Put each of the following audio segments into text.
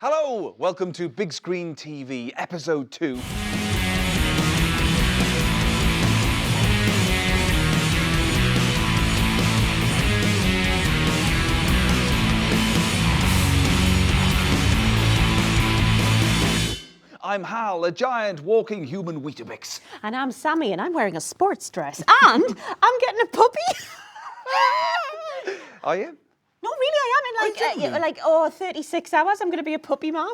Hello, welcome to Big Screen TV, Episode 2. I'm Hal, a giant walking human Weetabix. And I'm Sammy, and I'm wearing a sports dress. And I'm getting a puppy. Are you? No, really, I am in 36 hours. I'm going to be a puppy mom.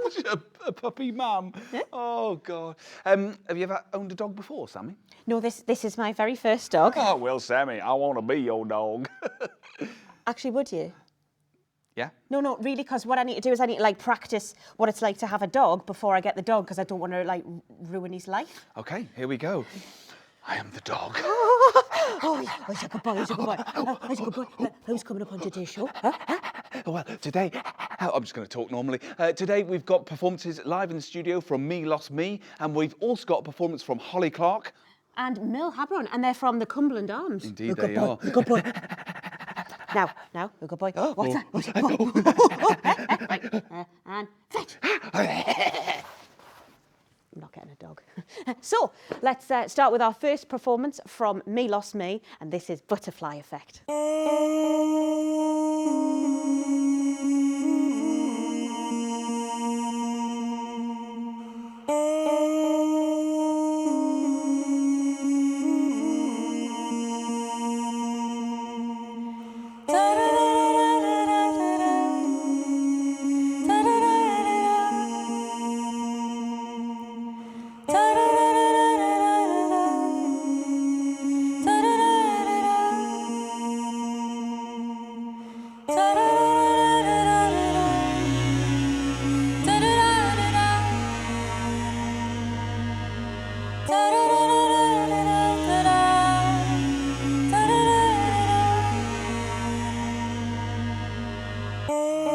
A puppy mum? Yeah. Oh, God. Have you ever owned a dog before, Sammy? No, this is my very first dog. Oh, well, Sammy, I want to be your dog. Actually, would you? Yeah? No, really, because what I need to do is I need to, practice what it's like to have a dog before I get the dog, because I don't want to, ruin his life. OK, here we go. I am the dog. Oh, he's a good boy, he's a good boy. He's a good boy. Who's coming up on today's show? Huh? Well, today, I'm just going to talk normally. Today we've got performances live in the studio from MeLostMe, and we've also got a performance from Clarke. And Merle Harbron, and they're from the Cumberland Arms. Indeed they are. A good boy. Now, a good boy. What's that? And fetch. I'm not getting a dog. So, let's start with our first performance from MeLostMe, and this is Butterfly Effect.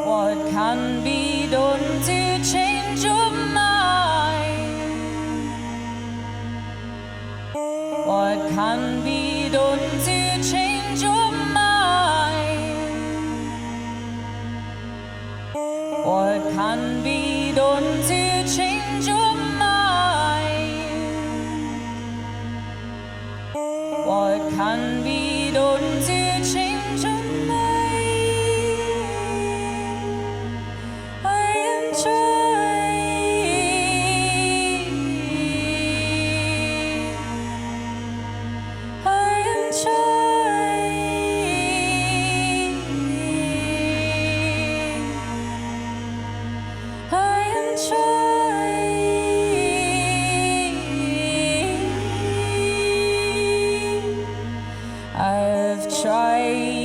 What can be done to change your mind? What can be done to change your mind? What can be done to change your mind? What can be done to change your mind? I've tried.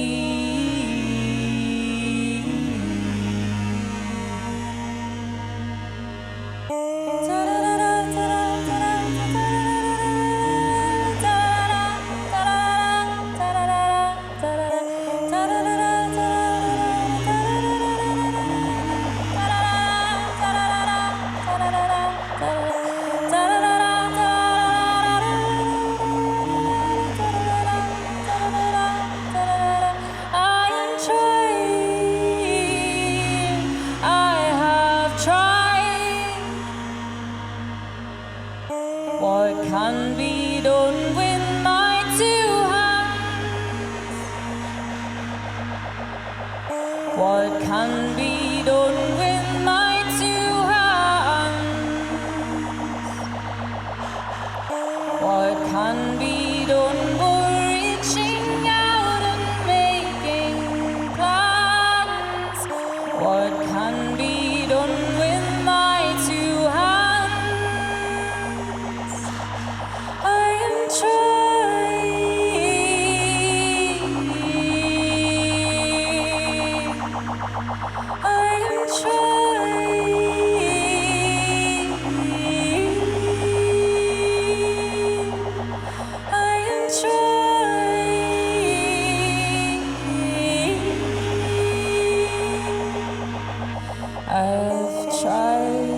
What can be done with my two hands? What can be done with my two hands? What can be done but reaching out and making plans? What can be done with my two hands? I've tried.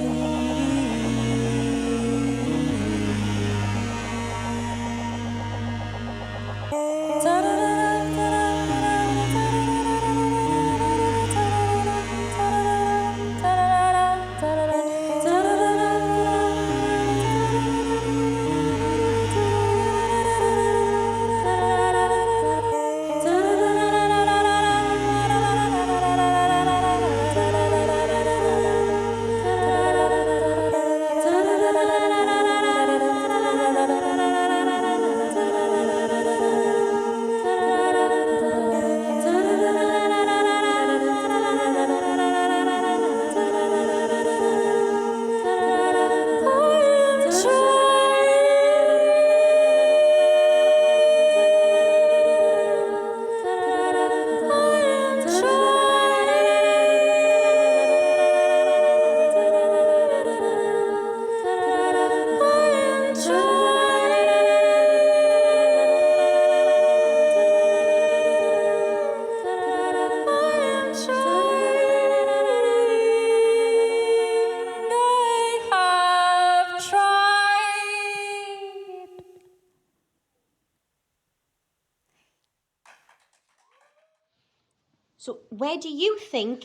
where do you think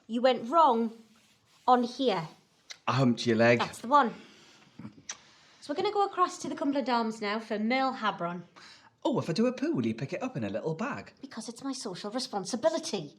you went wrong on here? I humped your leg. That's the one. So we're going to go across to the Cumberland Arms now for Merle Harbron. Oh, if I do a poo, will you pick it up in a little bag? Because it's my social responsibility.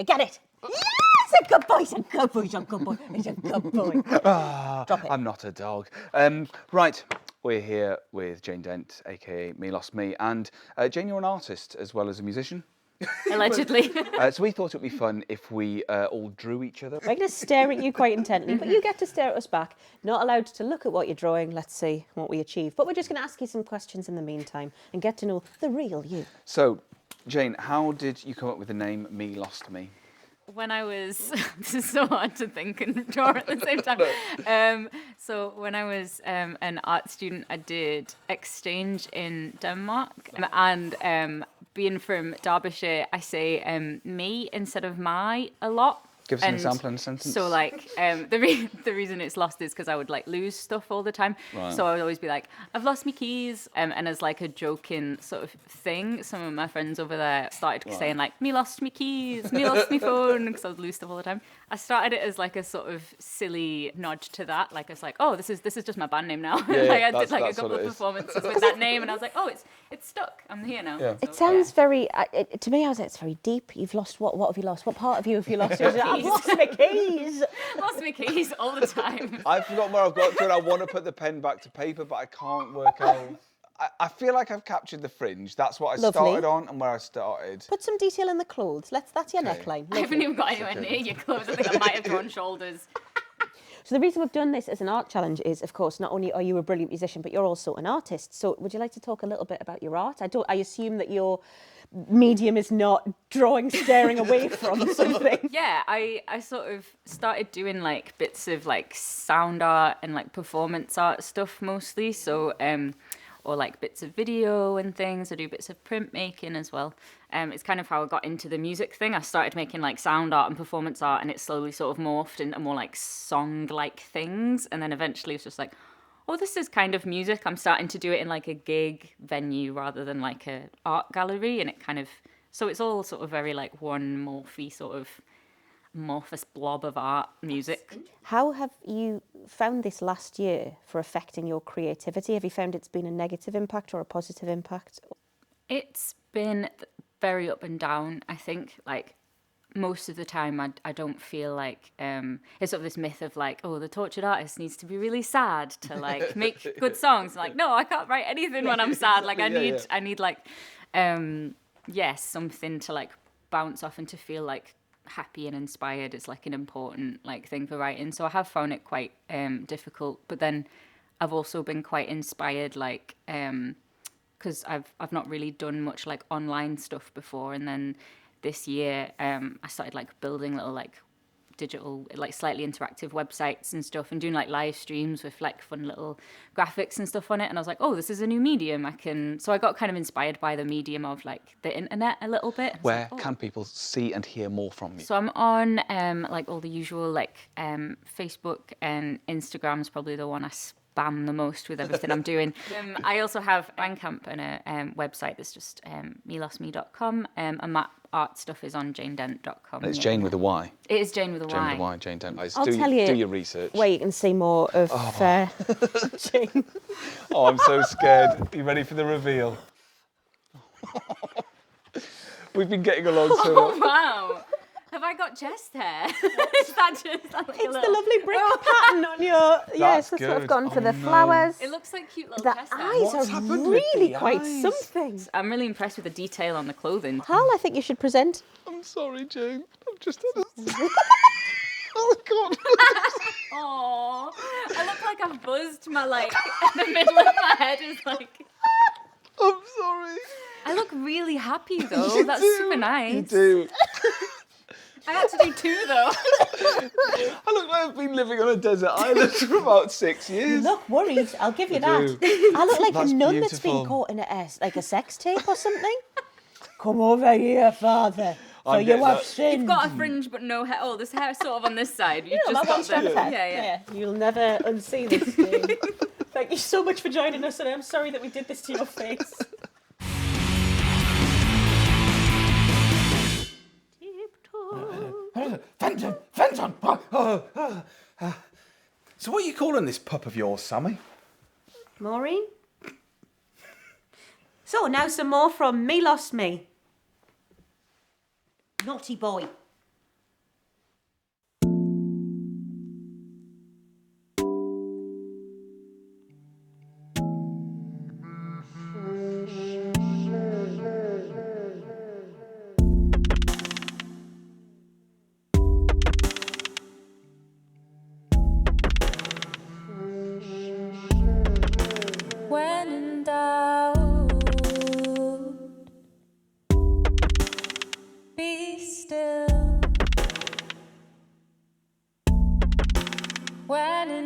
Okay, get it. Yes, a good boy. He's a good boy. He's a good boy. He's a good boy. Drop it. I'm not a dog. Right, we're here with Jane Dent, aka MeLostMe, and Jane, you're an artist as well as a musician. Allegedly. So we thought it would be fun if we all drew each other. We're going to stare at you quite intently, but you get to stare at us back. Not allowed to look at what you're drawing. Let's see what we achieve. But we're just going to ask you some questions in the meantime and get to know the real you. So, Jane, how did you come up with the name MeLostMe? When I was, this is so hard to think and draw at the same time. So when I was an art student, I did exchange in Denmark, and being from Derbyshire, I say me instead of my a lot. Give us an example in a sentence. So like the reason it's lost is because I would like lose stuff all the time. Right. So I would always be like, I've lost my keys. And as like a joking sort of thing, some of my friends over there started saying like, me lost me keys, me lost me phone, because I would lose stuff all the time. I started it as like a sort of silly nod to that. Like I was like, oh, this is just my band name now. Yeah, like I did like a that's couple what of it is. performances with that name, and I was like, oh, it's stuck. I'm here now. Yeah. It sounds very, to me, I was like, it's very deep. You've lost what? What have you lost? What part of you have you lost? I've lost my keys. Lost my keys all the time. I've forgotten where I've got to, and I want to put the pen back to paper, but I can't work out. I feel like I've captured the fringe. That's what I Lovely. started on and where I started. Put some detail in the clothes. That's your Okay. neckline. I haven't even got anywhere near your clothes. I think I might have drawn shoulders. So the reason we've done this as an art challenge is, of course, not only are you a brilliant musician, but you're also an artist. So would you like to talk a little bit about your art? I assume that your medium is not drawing, staring away from something. Yeah, I sort of started doing like bits of like sound art and like performance art stuff mostly. So or like bits of video and things. I do bits of printmaking as well. It's kind of how I got into the music thing. I started making like sound art and performance art, and it slowly sort of morphed into more like song-like things. And then eventually it's just like, oh, this is kind of music. I'm starting to do it in like a gig venue rather than like a art gallery. And it kind of, so it's all sort of very like one morphy sort of amorphous blob of art music. How have you found this last year for affecting your creativity? Have you found it's been a negative impact or a positive impact? It's been very up and down, I think. Like most of the time I don't feel like it's sort of this myth of like, oh, the tortured artist needs to be really sad to like make good songs. Like, no, I can't write anything when I'm sad. Like I need like something to like bounce off and to feel like happy and inspired is like an important like thing for writing. So I have found it quite difficult, but then I've also been quite inspired like because I've not really done much like online stuff before, and then this year I started like building little like digital like slightly interactive websites and stuff, and doing like live streams with like fun little graphics and stuff on it. And I was like, oh, this is a new medium. So I got kind of inspired by the medium of like the internet a little bit. Where can people see and hear more from you? So I'm on like all the usual like Facebook and Instagram's probably the one I spam the most with everything I'm doing. I also have Bandcamp and a website that's just MeLostMe.com, and my art stuff is on JaneDent.com. And it's Jane with a Y. It is Jane with a Y. Jane with a Y, Jane Dent. I'll tell you Do your research. where you can see more of Jane. Oh, I'm so scared. Are you ready for the reveal? We've been getting along so well. Oh, wow. Have I got chest hair? Is that just like It's the lovely brick pattern on your... Yes, That's I've sort of good. gone for Oh, the no. flowers. It looks like cute little The chest hair. eyes What's are happened with really the quite eyes? something. I'm really impressed with the detail on the clothing. Hal, I think you should present. I'm sorry, Jane. I'm just... Oh, God. Aww. I look like I've buzzed my like, the middle of my head is like... I'm sorry. I look really happy though. You That's do. super nice. You do. I had to do 2 though. I look like I've been living on a desert island for about 6 You years. look worried, I'll give you I that. do. I look like That's a nun that's beautiful. been caught in like a sex tape or something. Come over here, father. For I'm you getting have that. sinned. You've got a fringe but no hair. Oh, there's hair sort of on this side. You've Yeah, just that got one strand of the... hair. Yeah. You'll never unsee this thing. Thank you so much for joining us, and I'm sorry that we did this to your face. Phantom! So what are you calling this pup of yours, Sammy? Maureen? So, now some more from MeLostMe. Naughty boy.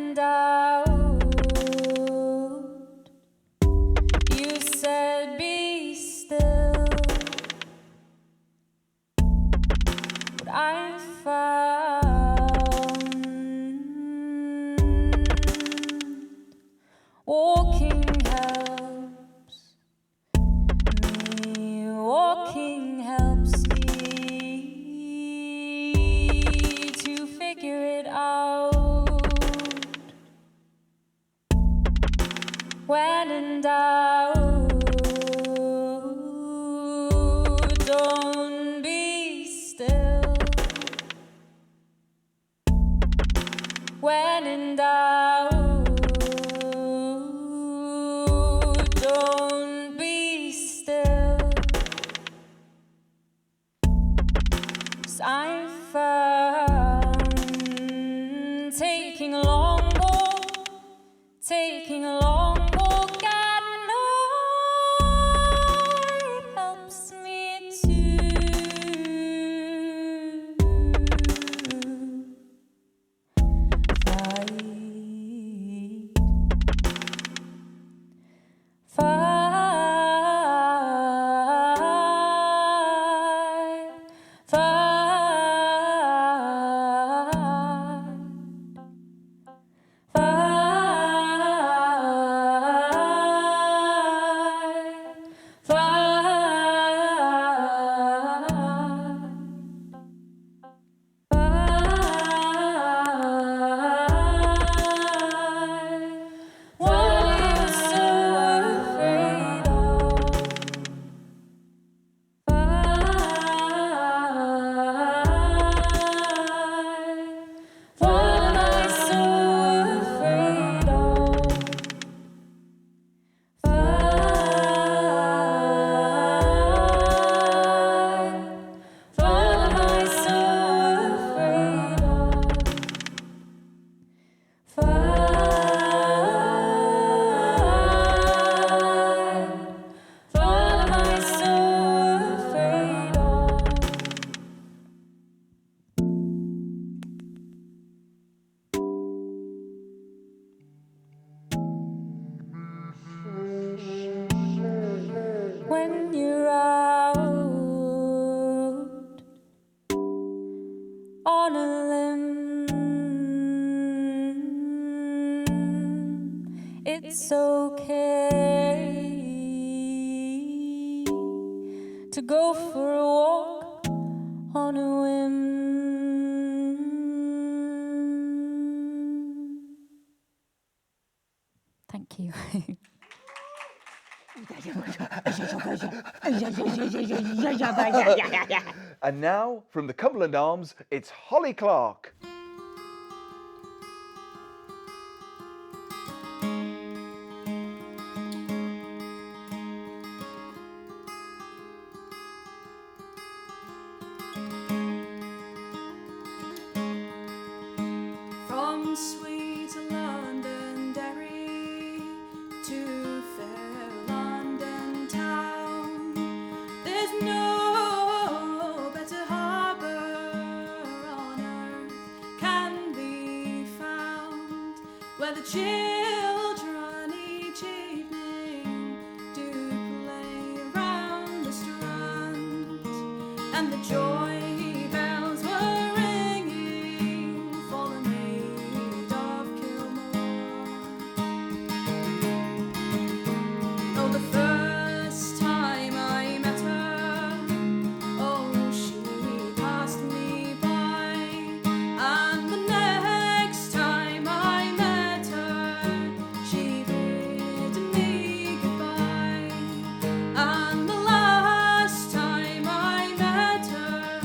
in doubt, you said be still. What I found, walking helps me, walking helps me to figure it out. When in doubt, don't be still. When in doubt, don't be still. 'Cause I found taking a long walk, taking a long walk at night helps me too. When you're out on a limb, it's okay to go for a walk on a whim. Thank you. And now, from the Cumberland Arms, it's Holly Clarke. From sweet Londonderry to fair London town, there's no better harbour on earth can be found, where the children each evening do play round the strand, and the joy bells were ringing for the maid of Kilmore. Oh, the first time I met her, oh, she passed me by, and the next time I met her, she bid me goodbye, and the last time I met her,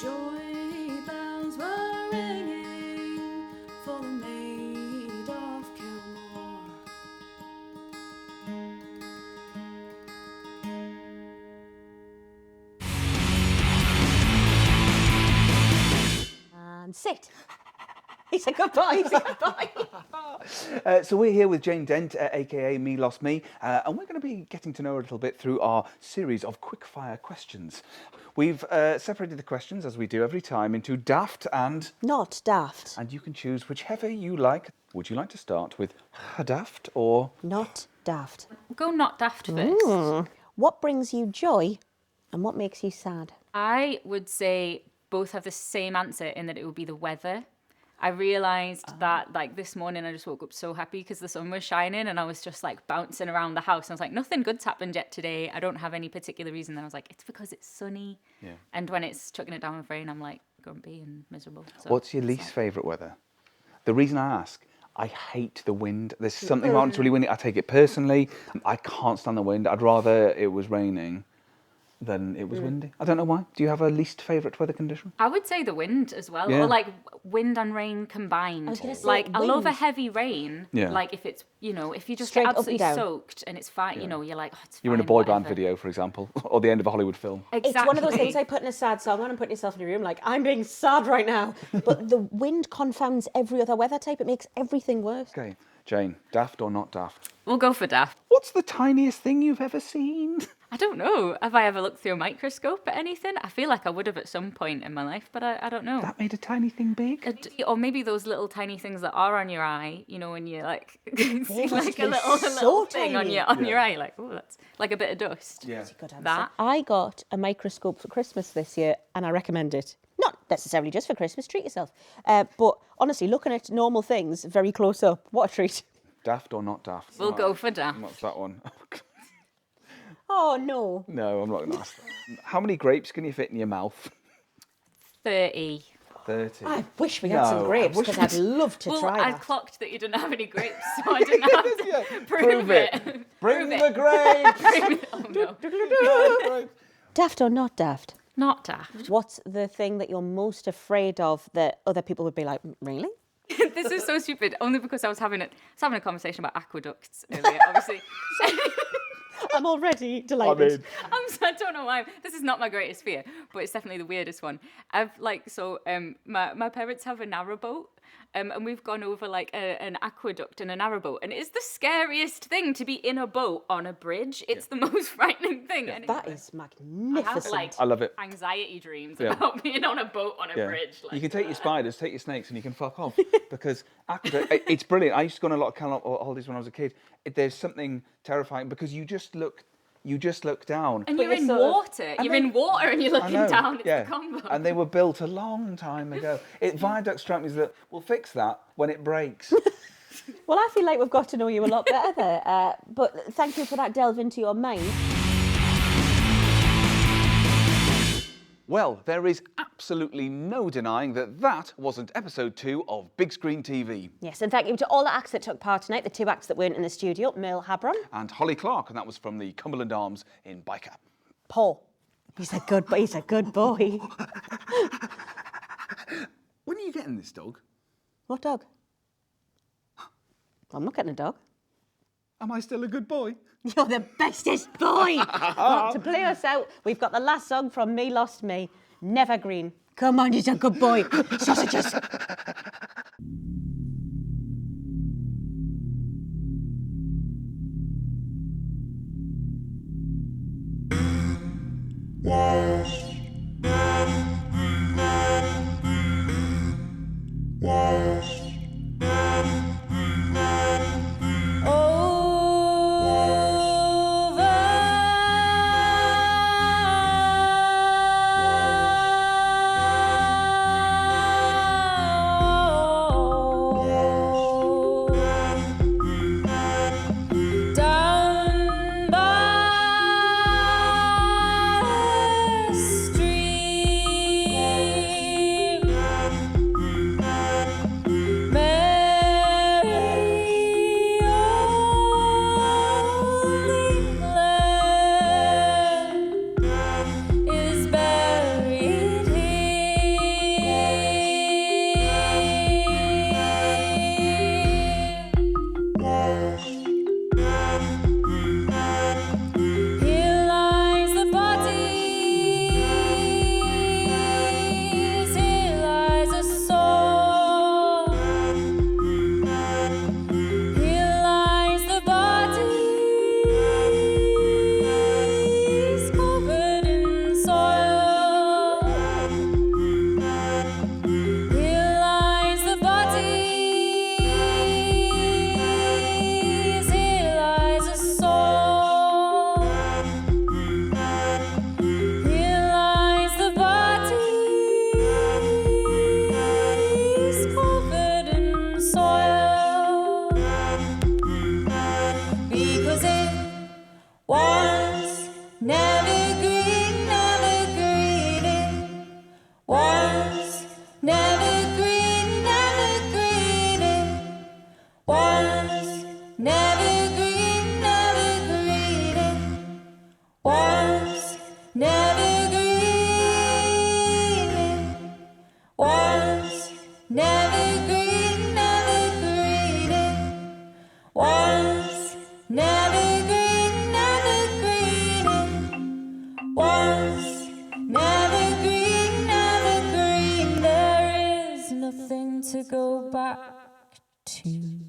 joy bells were ringing for the maid of Kilmore. And sit. He said goodbye. He said goodbye. So we're here with Jane Dent, aka MeLostMe, and we're going to be getting to know her a little bit through our series of quickfire questions. We've separated the questions, as we do every time, into daft and... Not daft. And you can choose whichever you like. Would you like to start with daft or... Not daft. Go not daft first. What brings you joy and what makes you sad? I would say both have the same answer in that it would be the weather. I realised that like this morning I just woke up so happy because the sun was shining and I was just like bouncing around the house. I was like, nothing good's happened yet today. I don't have any particular reason. Then I was like, it's because it's sunny. Yeah. And when it's chucking it down with rain, I'm like grumpy and miserable. So What's your least favourite weather? The reason I ask, I hate the wind. There's something about it's really windy. I take it personally. I can't stand the wind. I'd rather it was raining than it was windy. I don't know why. Do you have a least favourite weather condition? I would say the wind as well, Yeah. or like wind and rain combined. was gonna say Like I love a wind. heavy rain. Yeah. Like if it's, you know, if you just Straight get up and absolutely down. soaked and it's fine, you know, you're like, oh, it's You're in a fine, boy band whatever. video, for example, or the end of a Hollywood film. Exactly. It's one of those things like putting a sad song on and putting yourself in a room like, I'm being sad right now. But the wind confounds every other weather type. It makes everything worse. Okay, Jane, daft or not daft? We'll go for daft. What's the tiniest thing you've ever seen? I don't know. Have I ever looked through a microscope at anything? I feel like I would have at some point in my life, but I don't know. That made a tiny thing big? Or maybe those little tiny things that are on your eye, you know, when you like see must like be a little so thing on tiny. your eye, like, oh, that's like a bit of dust. Yeah. Good answer. That. I got a microscope for Christmas this year and I recommend it. Not necessarily just for Christmas, treat yourself. But honestly, looking at normal things very close up, what a treat. Daft or not daft? We'll go for daft. What's that one? Oh, no. No, I'm not going to ask that. How many grapes can you fit in your mouth? 30. 30. I wish we had some No, I grapes wish because I'd love to Well, try I that. clocked that you didn't have any grapes, so I didn't have to Yeah, prove it. Bring Prove the it. grapes! Oh no. Daft or not daft? Not daft. What's the thing that you're most afraid of that other people would be like, really? This is so stupid, only because I was having a conversation about aqueducts earlier, obviously. I'm already delighted. I don't know why. This is not my greatest fear, but it's definitely the weirdest one. My parents have a narrowboat, and we've gone over like an aqueduct and a narrowboat, and it's the scariest thing to be in a boat on a bridge. It's the most frightening thing. And That is I have magnificent. like I love it. anxiety dreams Yeah. about being on a boat on a Yeah. bridge. Like, You can take your spiders, take your snakes, and you can fuck off. Because aqueduct, it's brilliant. I used to go on a lot of holidays when I was a kid. There's something terrifying because you just look down. and But you're you're in sort of- water. You're in water and you're I looking know, down. It's yeah. the combo. And they were built a long time ago. Viaduct strike me as that we'll fix that when it breaks. Well, I feel like we've got to know you a lot better there. But thank you for that delve into your mind. Well, there is absolutely no denying that wasn't episode 2 of Big Screen TV. Yes, and thank you to all the acts that took part tonight, the 2 acts that weren't in the studio, Merle, Harbron, And Holly Clarke, and that was from the Cumberland Arms in Byker. Paul. He's a good boy. When are you getting this dog? What dog? I'm not getting a dog. Am I still a good boy? You're the bestest boy. Well, to play us out, we've got the last song from MeLostMe, Nevergreen. Come on, he's a good boy. Sausages. Down by Never green, never green. There is nothing to go back to.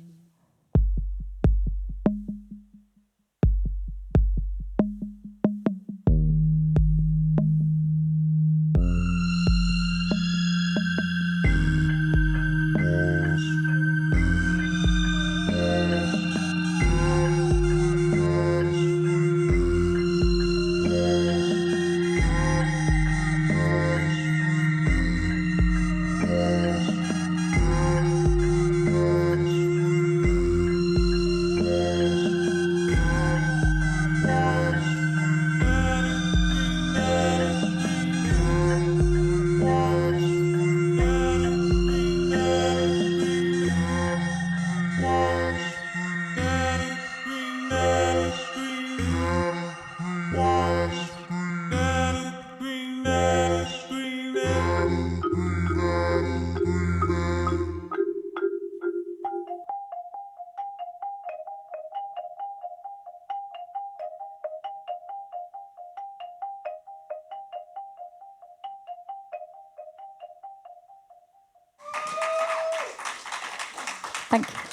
Thank you.